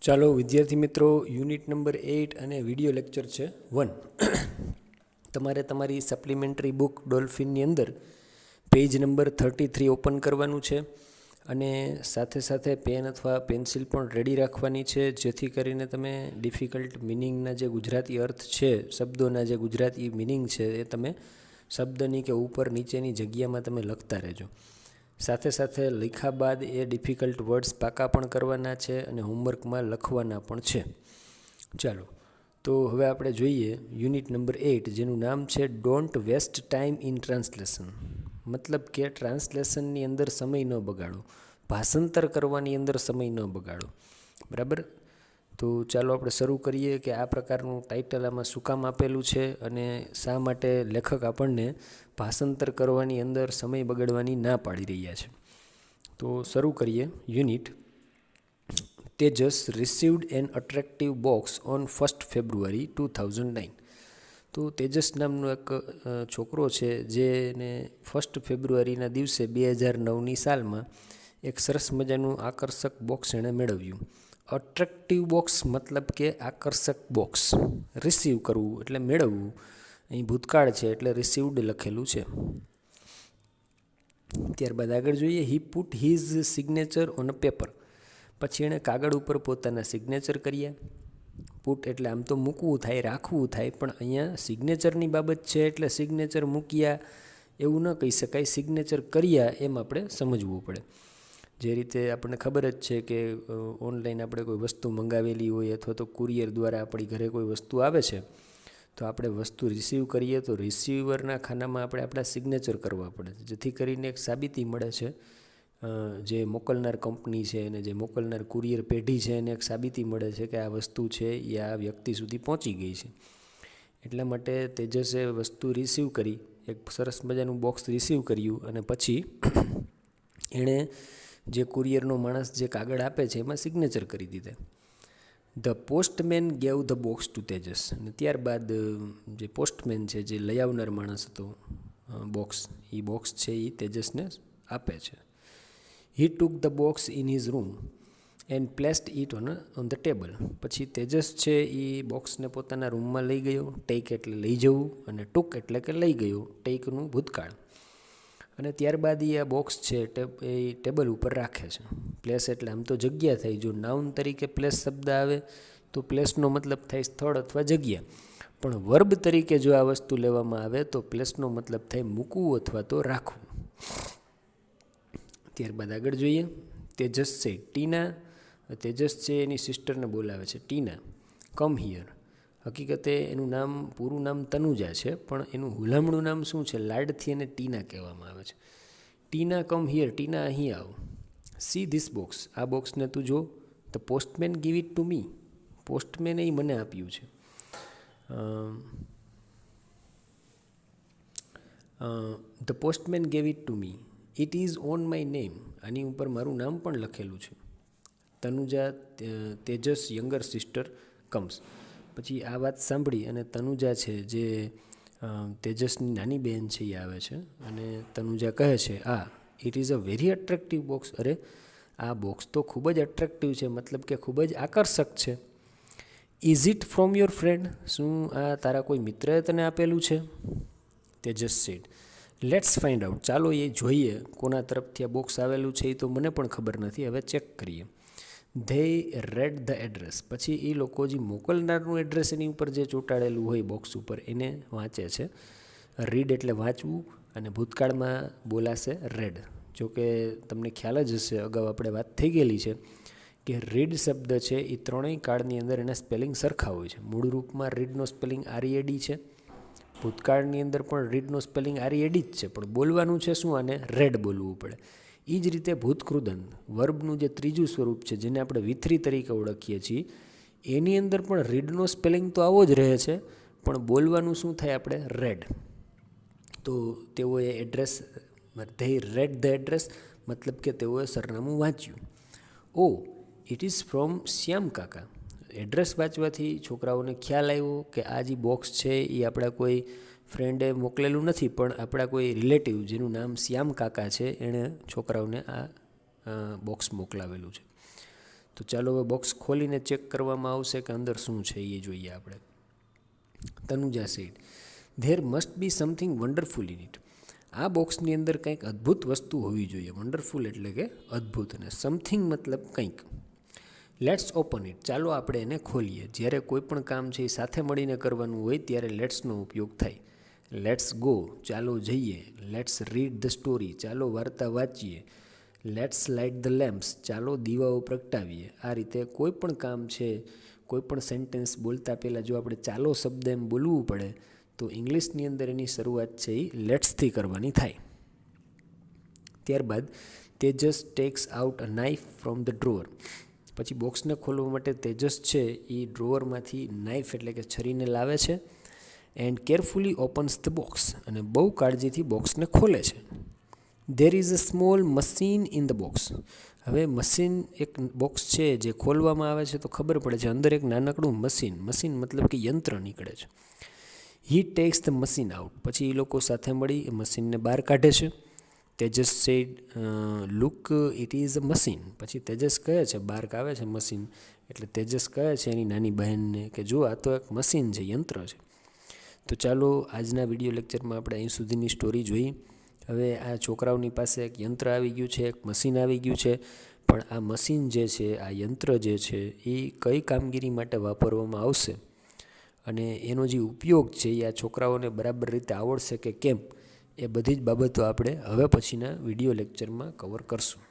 ચાલો વિદ્યાર્થી મિત્રો, યુનિટ નંબર 8 અને વિડીયો લેક્ચર છે 1. તમારે તમારી સપ્લિમેન્ટરી બુક ડોલ્ફિનની અંદર પેજ નંબર 33 ઓપન કરવાનું છે અને સાથે સાથે પેન અથવા પેન્સિલ પણ રેડી રાખવાની છે, જેથી કરીને તમે ડિફિકલ્ટ મિનિંગના જે ગુજરાતી અર્થ છે, શબ્દોના જે ગુજરાતી મિનિંગ છે, એ તમે શબ્દની કે ઉપર નીચેની જગ્યામાં તમે લખતા રહેજો. સાથે સાથે લખ્યા બાદ એ ડિફિકલ્ટ વર્ડ્સ પાકા પણ કરવાના છે અને હોમવર્કમાં લખવાના પણ છે. ચાલો, તો હવે આપણે જોઈએ યુનિટ નંબર 8, જેનું નામ છે don't waste time in translation. મતલબ કે ટ્રાન્સલેશનની અંદર સમય ન બગાડો, ભાષાંતર કરવાની અંદર સમય ન બગાડો. બરાબર? તો ચાલો આપણે શરૂ કરીએ કે આ પ્રકારનું ટાઇટલ આમાં શું કામ આપેલું છે અને શા માટે લેખક આપણને ભાષાંતર કરવાની અંદર સમય બગાડવાની ના પાડી રહ્યા છે. તો શરૂ કરીએ unit. Tejas received an attractive box on 1st February 2009. તો તેજસ નામનો એક છોકરો છે જેને 1st ફેબ્રુઆરીના દિવસે 2009ની સાલમાં એક સરસ મજાનું આકર્ષક બોક્સ એણે મેળવ્યું. અટ્રેક્ટિવ બોક્સ મતલબ કે આકર્ષક બોક્સ. રિસીવ કરવું એટલે મેળવવું. અહીં ભૂતકાળ છે એટલે રિસીવ્ડ લખેલું છે. ત્યારબાદ આગળ જોઈએ. હી put his signature on a paper. પછી એણે કાગળ ઉપર પોતાના સિગ્નેચર કર્યા. પુટ એટલે આમ તો મૂકવું થાય, રાખવું થાય, પણ અહીંયા સિગ્નેચરની બાબત છે એટલે સિગ્નેચર મૂક્યા એવું ન કહી શકાય, સિગ્નેચર કર્યા એમ આપણે સમજવું પડે. જે રીતે આપણને ખબર જ છે કે ઓનલાઈન આપણે કોઈ વસ્તુ મંગાવેલી હોય અથવા તો કુરિયર દ્વારા આપણી ઘરે કોઈ વસ્તુ આવે છે, તો આપણે વસ્તુ રિસીવ કરીએ તો રિસીવરના ખાનામાં આપણે આપણા સિગ્નેચર કરવા પડે, જેથી કરીને એક સાબિતી મળે છે. જે મોકલનાર કંપની છે અને જે મોકલનાર કુરિયર પેઢી છે એને એક સાબિતી મળે છે કે આ વસ્તુ છે એ આ વ્યક્તિ સુધી પહોંચી ગઈ છે. એટલા માટે તેજસે વસ્તુ રિસીવ કરી, એક સરસ મજાનું બોક્સ રિસીવ કર્યું અને પછી એણે જે કુરિયરનો માણસ જે કાગળ આપે છે એમાં સિગ્નેચર કરી દીધા. The postman gave the box to Tejas. અને ત્યારબાદ જે પોસ્ટમેન છે, જે લઈ આવનાર માણસ હતો બોક્સ, એ બોક્સ છે એ તેજસને આપે છે. He took the box in his room and placed it on the table. પછી તેજસ છે એ બોક્સને પોતાના રૂમમાં લઈ ગયો. ટેક એટલે લઈ જવું અને ટુક એટલે કે લઈ ગયો, ટેકનું ભૂતકાળ. અને ત્યારબાદ એ આ બોક્સ છે એ ટેબલ ઉપર રાખે છે. પ્લેસ એટલે આમ તો જગ્યા થાય. જો નાઉન તરીકે પ્લેસ શબ્દ આવે તો પ્લેસનો મતલબ થાય સ્થળ અથવા જગ્યા, પણ વર્બ તરીકે જો આ વસ્તુ લેવામાં આવે તો પ્લેસનો મતલબ થાય મૂકવું અથવા તો રાખવું. ત્યારબાદ આગળ જોઈએ. તેજસ છે ટીના. તેજસ છે એની સિસ્ટરને બોલાવે છે, ટીના, કમ હિયર. હકીકતે એનું નામ, પૂરું નામ તનુજા છે, પણ એનું હુલામણું નામ શું છે, લાડથી એને ટીના કહેવામાં આવે છે. ટીના કમ હિયર, ટીના અહીં આવો. સી ધીસ બોક્સ, આ બોક્સને તું જો. The postman give it to me, પોસ્ટમેને એ મને આપ્યું છે. The postman gave it to me, it is on my name, આની ઉપર મારું નામ પણ લખેલું છે. Tanuja, Tejas younger sister comes. પછી આ વાત સાંભળી અને તનુજા છે જે તેજસની નાની બહેન છે એ આવે છે અને તનુજા કહે છે, it is a very attractive box. અરે, આ બોક્સ તો ખૂબ જ અટ્રેક્ટિવ છે, મતલબ કે ખૂબ જ આકર્ષક છે. Is it from your friend, શું આ તારા કોઈ મિત્રએ તને આપેલું છે? Tejas said, let's find out, ચાલો એ જોઈએ કોના તરફથી આ બોક્સ આવેલું છે, એ તો મને પણ ખબર નથી, હવે ચેક કરીએ. They red the address. પછી એ લોકો જે મોકલનારનું એડ્રેસ એની ઉપર જે ચોંટાડેલું હોય બોક્સ ઉપર એને વાંચે છે. રીડ એટલે વાંચવું અને ભૂતકાળમાં બોલાશે રેડ. જોકે તમને ખ્યાલ જ હશે, અગાઉ આપણે વાત થઈ ગયેલી છે કે રીડ શબ્દ છે એ ત્રણેય કાળની અંદર એના સ્પેલિંગ સરખા હોય છે. મૂળ રૂપમાં રીડનો સ્પેલિંગ RED છે. ભૂતકાળની અંદર પણ રીડનો સ્પેલિંગ RED જ છે, પણ બોલવાનું છે શું, આને રેડ બોલવું પડે. એ જ રીતે ભૂતકૃદંત વર્બનું જે ત્રીજું સ્વરૂપ છે, જેને આપણે V3 તરીકે ઓળખીએ છીએ, એની અંદર પણ રીડનો સ્પેલિંગ તો આવો જ રહે છે, પણ બોલવાનું શું થાય આપણે, રેડ. તો તેઓએ address, they red the address, મતલબ કે તેઓએ સરનામું વાંચ્યું. ઇટ ઇઝ ફ્રોમ શ્યામ કાકા. એડ્રેસ વાંચવાથી છોકરાઓને ખ્યાલ આવ્યો કે આ જે બોક્સ છે એ આપણા કોઈ ફ્રેન્ડે મોકલેલું નથી, પણ આપણા કોઈ રિલેટિવ જેનું નામ શ્યામ કાકા છે એણે છોકરાઓને આ બોક્સ મોકલાવેલું છે. તો ચાલો હવે બોક્સ ખોલીને ચેક કરવામાં આવશે કે અંદર શું છે એ જોઈએ આપણે. Tanuja said, there must be something wonderful in it. આ બોક્સની અંદર કંઈક અદ્ભુત વસ્તુ હોવી જોઈએ. વન્ડરફુલ એટલે કે અદ્ભુત, અને સમથિંગ મતલબ કંઈક. લેટ્સ ઓપન ઇટ, ચાલો આપણે એને ખોલીએ. જ્યારે કોઈ પણ કામ છે એ સાથે મળીને કરવાનું હોય ત્યારે લેટ્સનો ઉપયોગ થાય. લેટ્સ ગો, ચાલો જઈએ. લેટ્સ રીડ ધ સ્ટોરી, ચાલો વાર્તા વાંચીએ. લેટ્સ લાઇટ ધ લેમ્પ્સ, ચાલો દીવાઓ પ્રગટાવીએ. આ રીતે કોઈ પણ કામ છે, કોઈ પણ સેન્ટેન્સ બોલતા પહેલાં જો આપણે ચાલો શબ્દ એમ બોલવું પડે તો ઇંગ્લિશની અંદર એની શરૂઆત છે એ લેટ્સથી કરવાની થાય. ત્યારબાદ Tejas tax out a knife from the drawer. પછી બોક્સને ખોલવા માટે તેજસ છે એ ડ્રોવરમાંથી નાઇફ એટલે કે છરીને લાવે છે. And carefully opens the box, અને બહુ કાળજીથી બોક્સને ખોલે છે. There is a small machine in the box. હવે મશીન, એક બોક્સ છે જે ખોલવામાં આવે છે તો ખબર પડે છે અંદર એક નાનકડું મશીન મતલબ કે યંત્ર નીકળે છે. હી ટેક્સ ધ મશીન આઉટ, પછી એ લોકો સાથે મળી એ મશીનને બહાર કાઢે છે. Tejas said look it is a machine. પછી તેજસ કહે છે, બહાર આવે છે મશીન એટલે તેજસ કહે છે એની નાની બહેનને કે જો આ તો એક મશીન છે, યંત્ર છે. તો ચાલો આજના વિડીયો લેક્ચરમાં આપણે અહીં સુધીની સ્ટોરી જોઈ. હવે આ છોકરાઓની પાસે એક યંત્ર આવી ગયું છે, એક મશીન આવી ગયું છે, પણ આ મશીન જે છે, આ યંત્ર જે છે એ કઈ કામગીરી માટે વાપરવામાં આવશે અને એનો જે ઉપયોગ છે એ આ છોકરાઓને બરાબર રીતે આવડશે કે કેમ, એ બધી જ બાબતો આપણે હવે પછીના વિડીયો લેક્ચરમાં કવર કરશું.